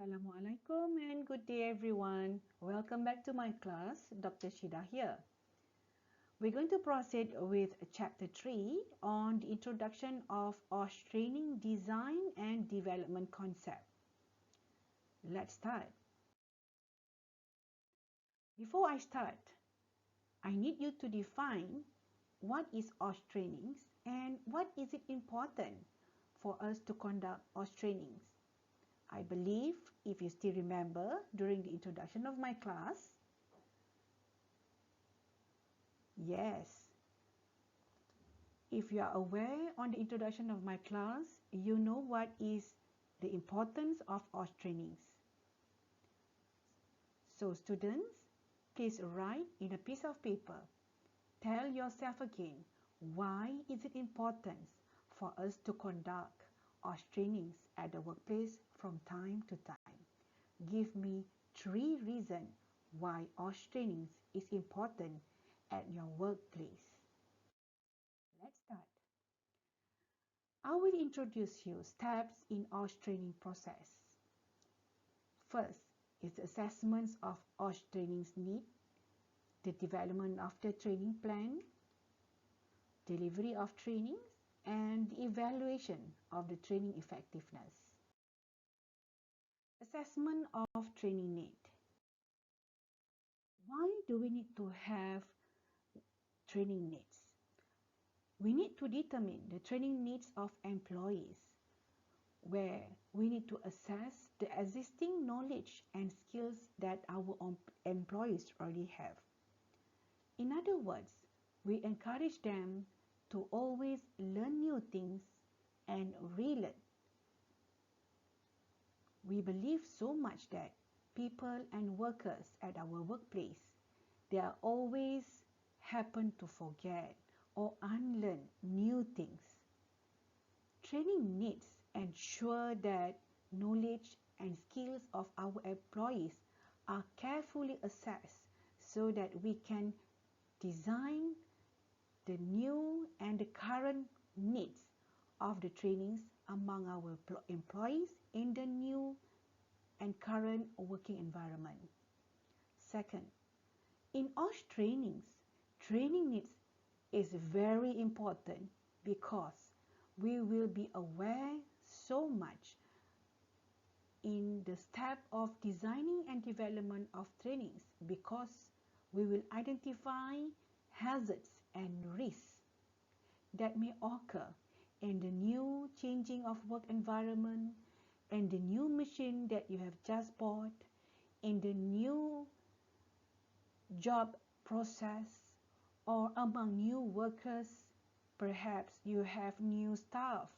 Assalamualaikum and good day everyone. Welcome back to my class. Dr. Shida here. We're going to proceed with chapter 3 on the introduction of OSH training design and development concept. Let's start. Before I start, I need you to define what is OSH trainings and what is it important for us to conduct OSH trainings. I believe, if you still remember, during the introduction of my class, yes, if you are aware on the introduction of my class, you know what is the importance of OSH trainings. So students, please write in a piece of paper. Tell yourself again, why is it important for us to conduct OSH trainings at the workplace from time to time? Give me 3 reasons why OSH trainings is important at your workplace. Let's start. I will introduce you steps in OSH training process. First is the assessments of OSH training's need, the development of the training plan, delivery of trainings, and the evaluation of the training effectiveness. Assessment of training need. Why do we need to have training needs? We need to determine the training needs of employees, where we need to assess the existing knowledge and skills that our employees already have. In other words, we encourage them to always learn new things and relearn. We believe so much that people and workers at our workplace, they are always happen to forget or unlearn new things. Training needs ensure that knowledge and skills of our employees are carefully assessed so that we can design the new and the current needs of the trainings among our employees in the new and current working environment. Second, in OSH trainings, training needs is very important because we will be aware so much in the step of designing and development of trainings because we will identify hazards and risks that may occur in the new changing of work environment, in the new machine that you have just bought, in the new job process, or among new workers. Perhaps you have new staff,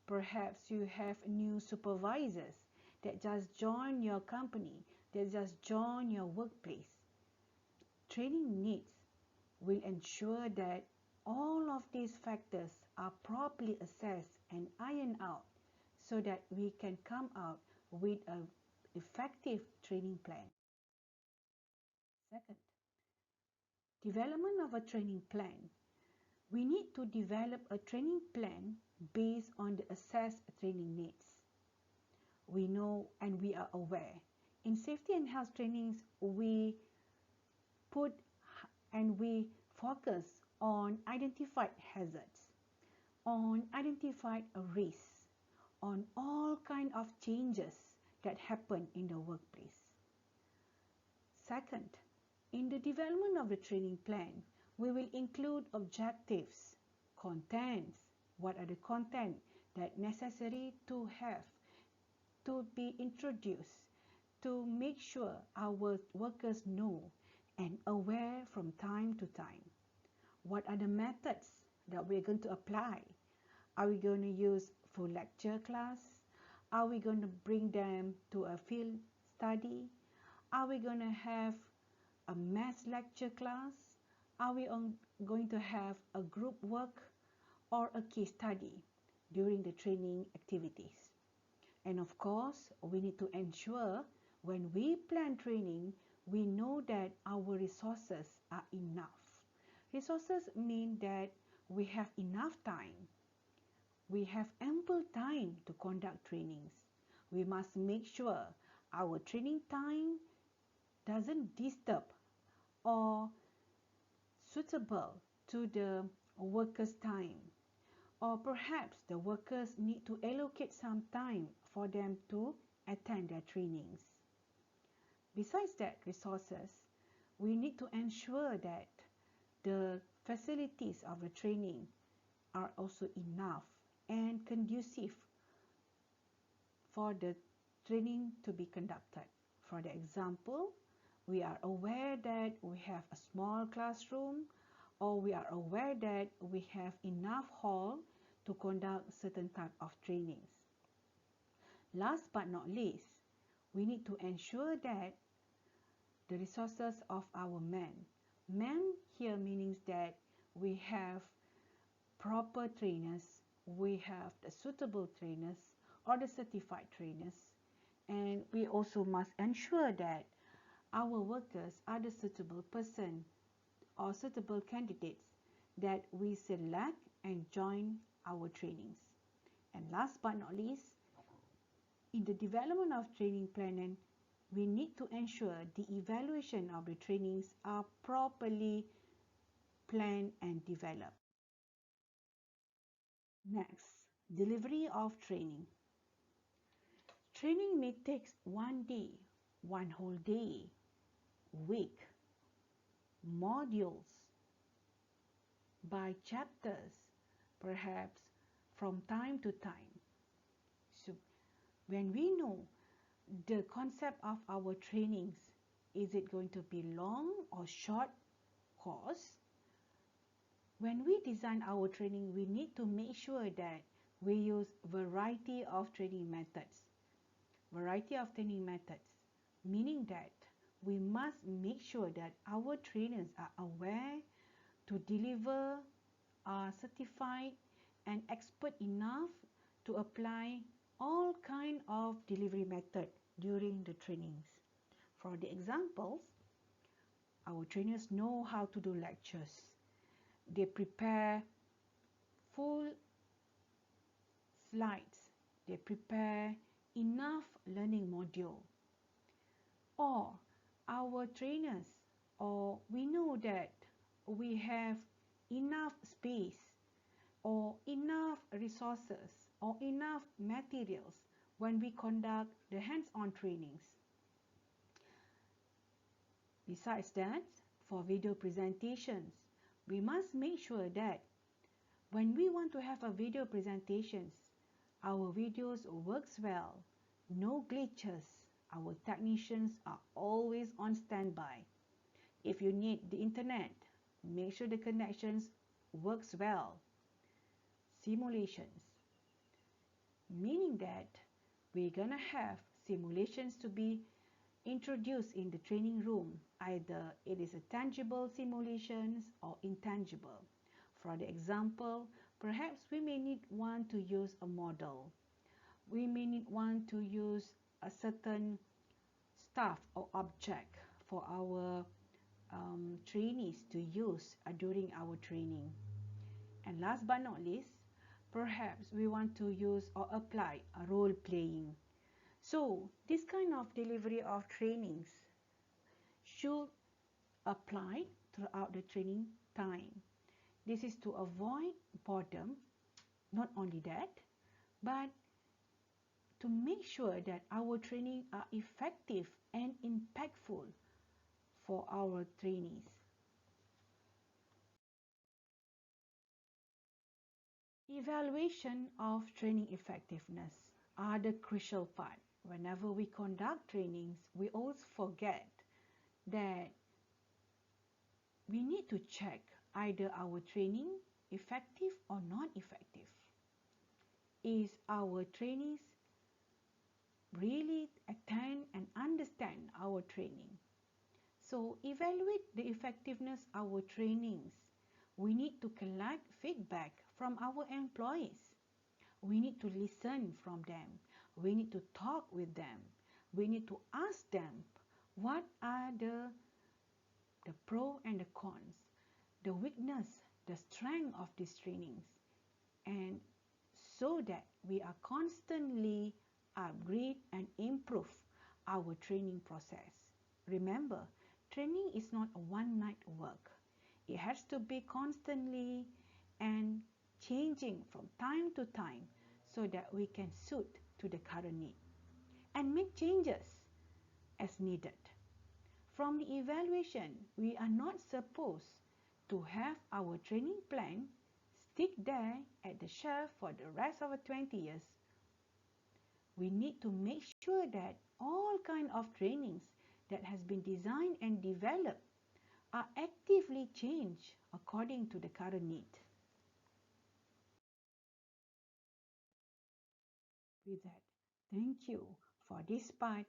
perhaps you have new supervisors that just join your company, that just join your workplace. Training needs will ensure that all of these factors are properly assessed and ironed out so that we can come out with an effective training plan. Second, development of a training plan. We need to develop a training plan based on the assessed training needs. We know and we are aware. In safety and health trainings, we put and we focus on identified hazards, on identified risks, on all kinds of changes that happen in the workplace. Second, in the development of the training plan, we will include objectives, contents, what are the content that necessary to have, to be introduced, to make sure our workers know and aware from time to time. What are the methods that we're going to apply? Are we going to use full lecture class? Are we going to bring them to a field study? Are we going to have a mass lecture class? Are we going to have a group work or a case study during the training activities? And of course, we need to ensure when we plan training, we know that our resources are enough. Resources mean that we have enough time. We have ample time to conduct trainings. We must make sure our training time doesn't disturb or suitable to the workers' time, or perhaps the workers need to allocate some time for them to attend their trainings. Besides that resources, we need to ensure that the facilities of the training are also enough and conducive for the training to be conducted. For the example, we are aware that we have a small classroom, or we are aware that we have enough hall to conduct certain type of trainings. Last but not least, we need to ensure that the resources of our men here means that we have proper trainers, we have the suitable trainers or the certified trainers, and we also must ensure that our workers are the suitable person or suitable candidates that we select and join our trainings. And last but not least, in the development of training planning, we need to ensure the evaluation of the trainings are properly planned and developed. Next, delivery of training. Training may take one day, one whole day, week, modules, by chapters, perhaps from time to time. So when we know the concept of our trainings, is it going to be long or short course? When we design our training, we need to make sure that we use variety of training methods. Variety of training methods, meaning that we must make sure that our trainers are aware to deliver, are certified and expert enough to apply all kind of delivery method during the trainings. For the examples, our trainers know how to do lectures. They prepare full slides. They prepare enough learning module. Or our trainers, or we know that we have enough space or enough resources or enough materials when we conduct the hands-on trainings. Besides that, for video presentations, we must make sure that when we want to have a video presentations, our videos works well, no glitches. Our technicians are always on standby. If you need the internet, make sure the connections works well. Simulations, meaning that we're gonna have simulations to be introduced in the training room. Either it is a tangible simulations or intangible. For the example, perhaps we may need one to use a model. We may need one to use a certain stuff or object for our trainees to use during our training. And last but not least, perhaps we want to use or apply a role playing. So this kind of delivery of trainings should apply throughout the training time. This is to avoid boredom, not only that, but to make sure that our training are effective and impactful for our trainees. Evaluation of training effectiveness are the crucial part. Whenever we conduct trainings, we always forget that we need to check either our training effective or not effective. Is our trainees really attend and understand our training? So evaluate the effectiveness of our trainings. We need to collect feedback from our employees. We need to listen from them. We need to talk with them. We need to ask them what are the pro and the cons, the weakness, the strength of these trainings, and so that we are constantly upgrade and improve our training process. Remember, training is not a one night work. It has to be constantly and changing from time to time so that we can suit to the current need and make changes as needed. From the evaluation, we are not supposed to have our training plan stick there at the shelf for the rest of the 20 years. We need to make sure that all kind of trainings that has been designed and developed are actively changed according to the current need. With that, thank you for this part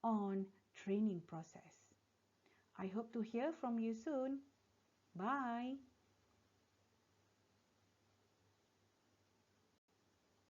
on training process. I hope to hear from you soon. Bye.